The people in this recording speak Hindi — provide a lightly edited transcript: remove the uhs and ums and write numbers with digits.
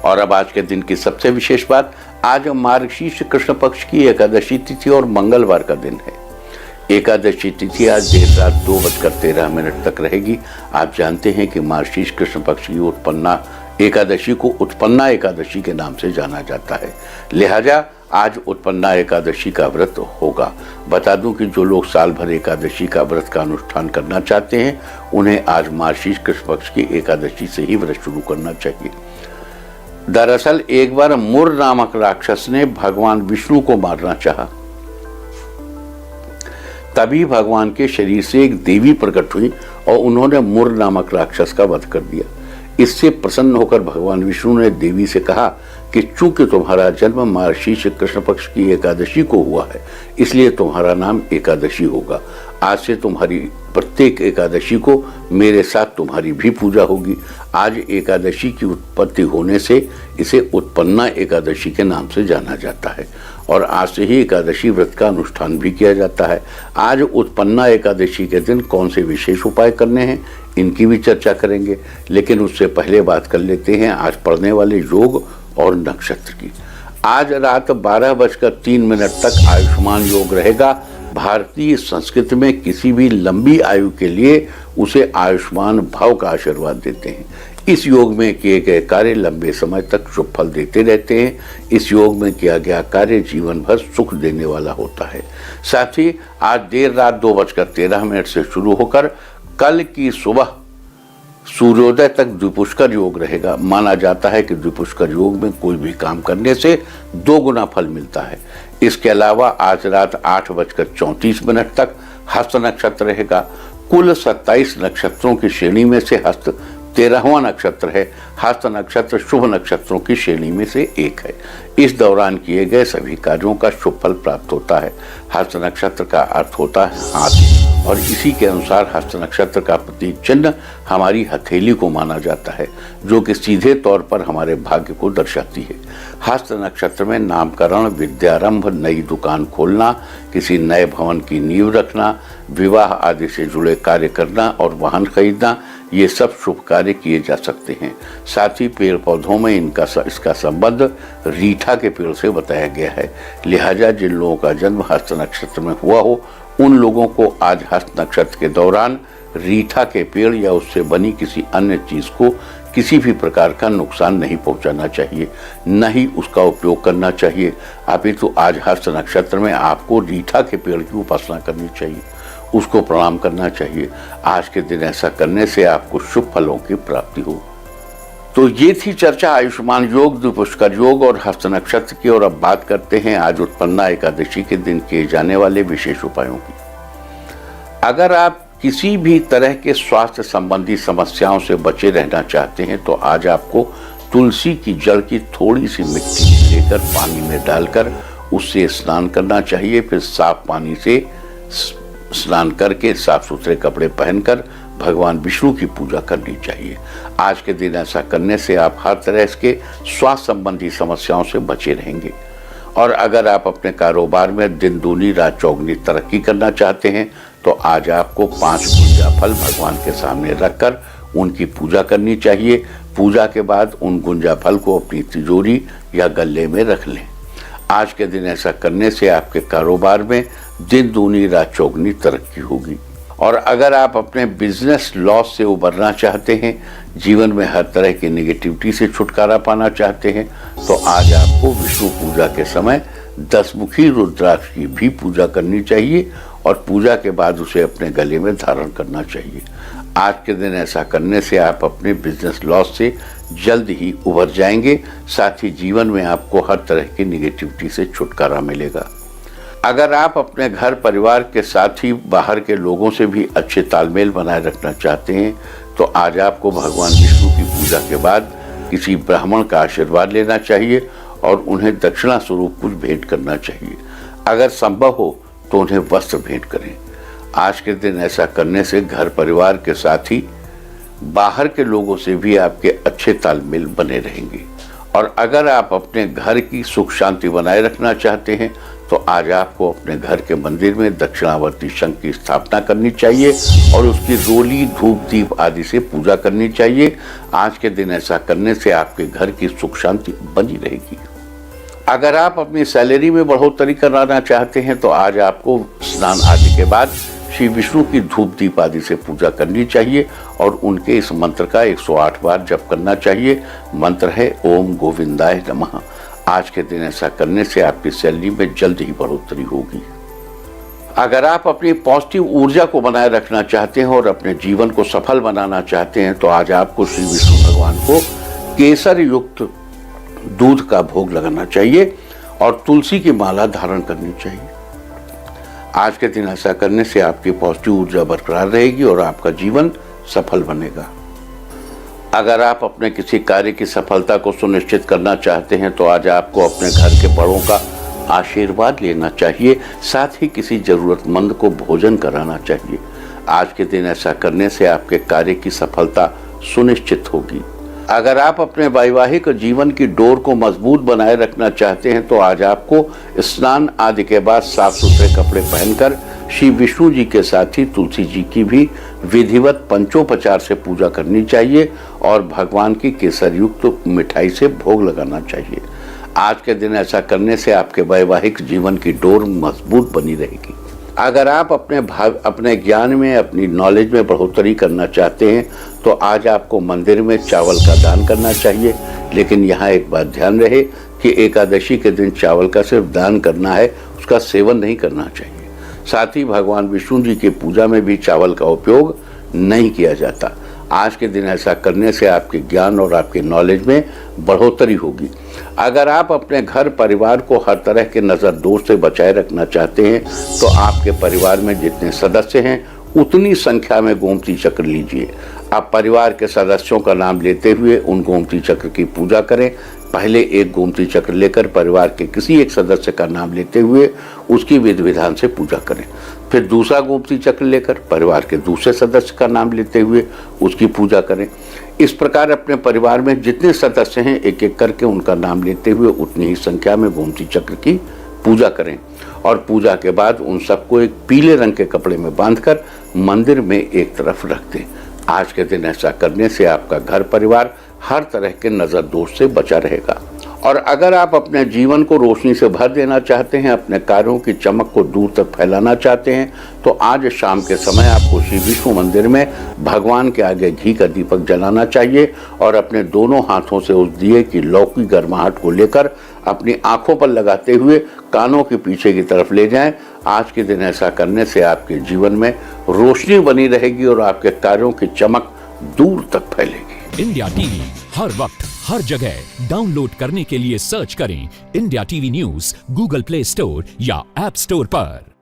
और अब आज के दिन की सबसे विशेष बात, आज मार्गशीर्ष कृष्ण पक्ष की एकादशी तिथि और मंगलवार का दिन है। एकादशी तिथि आज देर रात 2:13 तक रहेगी। आप जानते हैं कि मार्गशीर्ष कृष्ण पक्ष की उत्पन्ना एकादशी को उत्पन्ना एकादशी के नाम से जाना जाता है, लिहाजा आज उत्पन्ना एकादशी का व्रत होगा। बता दूं कि जो लोग साल भर एकादशी का व्रत का अनुष्ठान करना चाहते हैं, उन्हें आज मार्गशीर्ष कृष्ण पक्ष की एकादशी से ही व्रत शुरू करना चाहिए। दरअसल एक बार मुर नामक राक्षस ने भगवान विष्णु को मारना चाहा, तभी भगवान के शरीर से एक देवी प्रकट हुई और उन्होंने मुर नामक राक्षस का वध कर दिया। इससे प्रसन्न होकर भगवान विष्णु ने देवी से कहा कि चूंकि तुम्हारा जन्म मार्गशीर्ष कृष्ण पक्ष की एकादशी को हुआ है, इसलिए तुम्हारा नाम एकादशी होगा। आज से तुम्हारी प्रत्येक एकादशी को मेरे साथ तुम्हारी भी पूजा होगी। आज एकादशी की उत्पत्ति होने से इसे उत्पन्ना एकादशी के नाम से जाना जाता है और आज से ही एकादशी व्रत का अनुष्ठान भी किया जाता है। आज उत्पन्ना एकादशी के दिन कौन से विशेष उपाय करने हैं, इनकी भी चर्चा करेंगे, लेकिन उससे पहले बात कर लेते हैं आज पढ़ने वाले योग और नक्षत्र की। आज रात 12:03 तक आयुष्मान योग रहेगा। भारतीय संस्कृति में किसी भी लंबी आयु के लिए उसे आयुष्मान भाव का आशीर्वाद देते हैं। इस योग में किए गए कार्य लंबे समय तक शुभ फल देते रहते हैं। इस योग में किया गया कार्य जीवन भर सुख देने वाला होता है। साथ ही आज देर रात 2:13 से शुरू होकर कल की सुबह सूर्योदय तक द्विपुष्कर योग रहेगा। माना जाता है कि द्विपुष्कर योग में कोई भी काम करने से 2 गुना फल मिलता है। इसके अलावा आज रात 8:34 तक हस्त नक्षत्र रहेगा। कुल 27 नक्षत्रों की श्रेणी में से हस्त 13वां नक्षत्र है। हस्त नक्षत्र शुभ नक्षत्रों की श्रेणी में से एक है। इस दौरान किए गए सभी कार्यों का शुभ फल प्राप्त होता है। हस्त नक्षत्र का अर्थ होता है हाथ और इसी के अनुसार हस्त नक्षत्र का प्रतीक चिन्ह हमारी हथेली को माना जाता है, जो कि सीधे तौर पर हमारे भाग्य को दर्शाती है। हस्त नक्षत्र में नामकरण, विद्यारंभ, नई दुकान खोलना, किसी नए भवन की नींव रखना, विवाह आदि से जुड़े कार्य करना और वाहन खरीदना, ये सब शुभ कार्य किए जा सकते हैं। साथ ही पेड़ पौधों में इसका संबंध रीठा के पेड़ से बताया गया है, लिहाजा जिन लोगों का जन्म हस्त नक्षत्र में हुआ हो, उन लोगों को आज हस्त नक्षत्र के दौरान रीठा के पेड़ या उससे बनी किसी अन्य चीज को किसी भी प्रकार का नुकसान नहीं पहुंचाना चाहिए, न ही उसका उपयोग करना चाहिए। अपितु आज हस्त नक्षत्र में आपको रीठा के पेड़ की उपासना करनी चाहिए, उसको प्रणाम करना चाहिए। आज के दिन ऐसा करने से आपको शुभ फलों की प्राप्ति हो। तो ये थी चर्चा आयुष्मान योग, द्विपुष्कर योग और हस्त नक्षत्र की। और अब बात करते हैं आज उत्पन्ना एकादशी के दिन किए जाने वाले विशेष उपायों की। अगर आप किसी भी तरह के स्वास्थ्य संबंधी समस्याओं से बचे रहना चाहते हैं, तो आज आपको तुलसी की जड़ की थोड़ी सी मिट्टी लेकर पानी में डालकर उससे स्नान करना चाहिए। फिर साफ पानी से स्नान करके साफ सुथरे कपड़े पहनकर भगवान विष्णु की पूजा करनी चाहिए। आज के दिन ऐसा करने से आप हर तरह के स्वास्थ्य संबंधी समस्याओं से बचे रहेंगे। और अगर आप अपने कारोबार में दिन दूनी रात चौगुनी तरक्की करना चाहते हैं, तो आज आपको 5 गुंजा फल भगवान के सामने रखकर उनकी पूजा करनी चाहिए। पूजा के बाद उन गुंजा फल को अपनी तिजोरी या गल्ले में रख लें। आज के दिन ऐसा करने से आपके कारोबार में दिन दूनी रात चौगुनी तरक्की होगी। और अगर आप अपने बिजनेस लॉस से उबरना चाहते हैं, जीवन में हर तरह की नेगेटिविटी से छुटकारा पाना चाहते हैं, तो आज आपको विष्णु पूजा के समय 10 मुखी रुद्राक्ष की भी पूजा करनी चाहिए और पूजा के बाद उसे अपने गले में धारण करना चाहिए। आज के दिन ऐसा करने से आप अपने बिजनेस लॉस से जल्द ही उभर जाएंगे। साथ ही जीवन में आपको हर तरह की नेगेटिविटी से छुटकारा मिलेगा। अगर आप अपने घर परिवार के साथ ही बाहर के लोगों से भी अच्छे तालमेल बनाए रखना चाहते हैं, तो आज आपको भगवान विष्णु की पूजा के बाद किसी ब्राह्मण का आशीर्वाद लेना चाहिए और उन्हें दक्षिणा स्वरूप कुछ भेंट करना चाहिए। अगर संभव हो तो उन्हें वस्त्र भेंट करें। आज के दिन ऐसा करने से घर परिवार के साथ ही बाहर के लोगों से भी आपके अच्छे तालमेल बने रहेंगे। और अगर आप अपने घर की सुख शांति बनाए रखना चाहते हैं, तो आज आपको अपने घर के मंदिर में दक्षिणावर्ती शंख की स्थापना करनी चाहिए और उसकी रोली, धूप, दीप आदि से पूजा करनी चाहिए। आज के दिन ऐसा करने से आपके घर की सुख शांति बनी रहेगी। अगर आप अपनी सैलरी में बढ़ोतरी कराना चाहते हैं तो आज आपको स्नान आदि के बाद श्री विष्णु की धूप दीप आदि से पूजा करनी चाहिए और उनके इस मंत्र का 108 बार जप करना चाहिए। मंत्र है ओम गोविंदाय नमः। आज के दिन ऐसा करने से आपकी सैलरी में जल्द ही बढ़ोतरी होगी। अगर आप अपनी पॉजिटिव ऊर्जा को बनाए रखना चाहते हैं और अपने जीवन को सफल बनाना चाहते हैं तो आज आपको श्री विष्णु भगवान को केसर युक्त दूध का भोग लगाना चाहिए और तुलसी की माला धारण करनी चाहिए। आज के दिन ऐसा करने से आपकी पॉजिटिव ऊर्जा बरकरार रहेगी और आपका जीवन सफल बनेगा। अगर आप अपने किसी कार्य की सफलता को सुनिश्चित करना चाहते हैं तो आज आपको अपने घर के बड़ों का आशीर्वाद लेना चाहिए, साथ ही किसी जरूरतमंद को भोजन कराना चाहिए। आज के दिन ऐसा करने से आपके कार्य की सफलता सुनिश्चित होगी। अगर आप अपने वैवाहिक जीवन की डोर को मजबूत बनाए रखना चाहते हैं तो आज आपको स्नान आदि के बाद साफ सुथरे कपड़े पहनकर श्री विष्णु जी के साथ ही तुलसी जी की भी विधिवत पंचोपचार से पूजा करनी चाहिए और भगवान की केसर युक्त मिठाई से भोग लगाना चाहिए। आज के दिन ऐसा करने से आपके वैवाहिक जीवन की डोर मजबूत बनी रहेगी। अगर आप अपने ज्ञान में, अपनी नॉलेज में बढ़ोतरी करना चाहते हैं तो आज आपको मंदिर में चावल का दान करना चाहिए। लेकिन यहाँ एक बात ध्यान रहे कि एकादशी के दिन चावल का सिर्फ दान करना है, उसका सेवन नहीं करना चाहिए। साथ ही भगवान विष्णु जी की पूजा में भी चावल का उपयोग नहीं किया जाता। आज के दिन ऐसा करने से आपके ज्ञान और आपके नॉलेज में बढ़ोतरी होगी। अगर आप अपने घर परिवार को हर तरह के नज़र दोष से बचाए रखना चाहते हैं तो आपके परिवार में जितने सदस्य हैं उतनी संख्या में गोमती चक्र लीजिए। आप परिवार के सदस्यों का नाम लेते हुए उन गोमती चक्र की पूजा करें। पहले एक गोमती चक्र लेकर परिवार के किसी एक सदस्य का नाम लेते हुए उसकी विधि विधान से पूजा करें। फिर दूसरा गोमती चक्र लेकर परिवार के दूसरे सदस्य का नाम लेते हुए उसकी पूजा करें। इस प्रकार अपने परिवार में जितने सदस्य हैं एक एक करके उनका नाम लेते हुए उतनी ही संख्या में गोमती चक्र की पूजा करें और पूजा के बाद उन सबको एक पीले रंग के कपड़े में बांधकर मंदिर में एक तरफ रख दें। आज के दिन ऐसा करने से आपका घर परिवार हर तरह के नज़र दोष से बचा रहेगा। और अगर आप अपने जीवन को रोशनी से भर देना चाहते हैं, अपने कार्यों की चमक को दूर तक फैलाना चाहते हैं तो आज शाम के समय आपको श्री विष्णु मंदिर में भगवान के आगे घी का दीपक जलाना चाहिए और अपने दोनों हाथों से उस दिए की लौकी गर्माहट को लेकर अपनी आंखों पर लगाते हुए कानों के पीछे की तरफ ले जाएं। आज के दिन ऐसा करने से आपके जीवन में रोशनी बनी रहेगी और आपके कार्यों की चमक दूर तक फैलेगी। इंडिया टीवी हर वक्त हर जगह डाउनलोड करने के लिए सर्च करें India TV news Google play store या ऐप स्टोर पर।